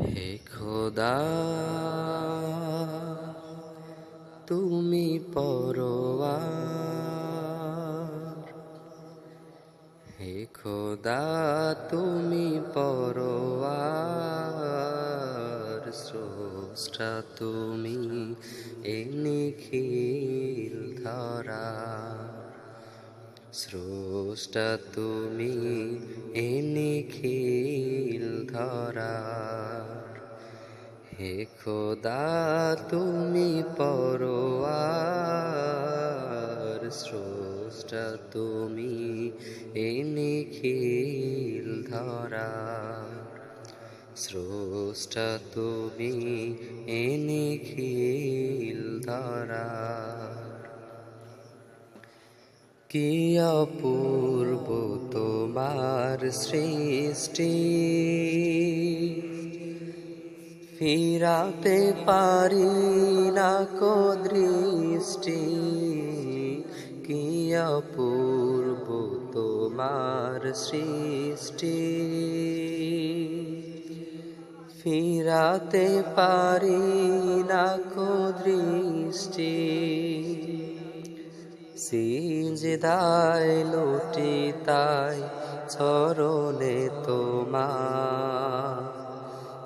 হে খোদা, তুমি পরোয়ার। হে খোদা, তুমি পরোয়ার। স্রষ্টা তুমি এ নিখিল ধরা। স্রষ্টা তুমি এ নিখিল ধরা। হে খোদা, তুমি পরোয়ার। স্রষ্টা তুমি এ নিখিল ধরা। স্রষ্টা তুমি এ নিখিল ধরা। কি অপূর্ব তোমার সৃষ্টি, ফিরাতে পারি না কো দৃষ্টি। কি অপূর্ব তোমার সৃষ্টি, ফিরাতে পারি না কো দৃষ্টি। সিজদায় লুটি তাই চরণে তোমার।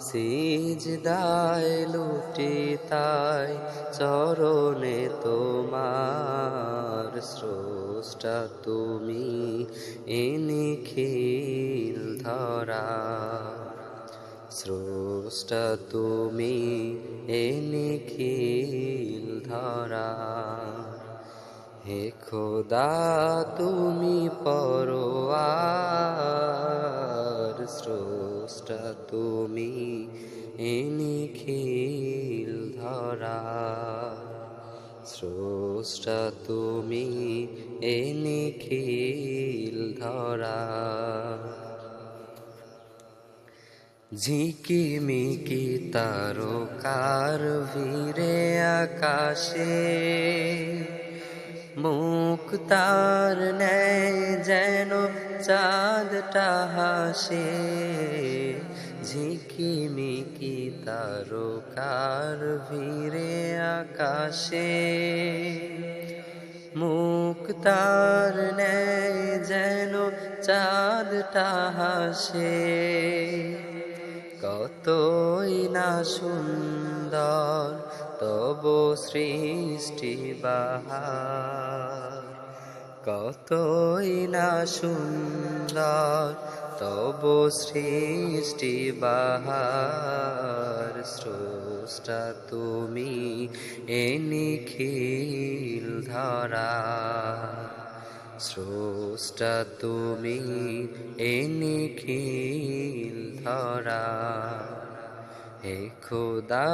সিজদায় লুটি তাই চরণে তোমার। স্রষ্টা তুমি এ নিখিল ধরা। স্রষ্টা তুমি এ নিখিল ধরা। হে খোদা, তুমি পরোয়ার। স্রষ্টা তুমি এ নিখিল ধরা। স্রষ্টা তুমি এ নিখিল ধরা। ঝিকিমিকি তারকার ভিড়ে আকাশে, মুক্তার ন্যায় যেন চাঁদটা হাসে। ঝিকিমিকি তারকার ভিড়ে আকাশে, মুক্তার ন্যায় যেন চাঁদটা হাসে। কতই না সুন্দর তব সৃষ্টি বাহার। কতই না সুন্দর তব সৃষ্টি বাহার। স্রষ্টা তুমি এ নিখিল ধরা। স্রষ্টা তুমি এ নিখিল ধরা। হে খোদা,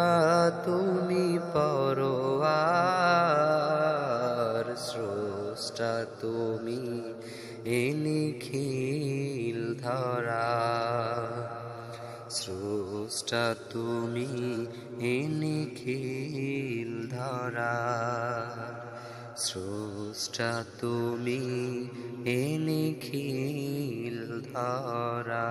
তুমি পরোয়ার। স্রষ্টা তুমি এ নিখিল ধরা। স্রষ্টা তুমি এ নিখিল ধরা। স্রষ্টা তুমি এ নিখিল ধরা।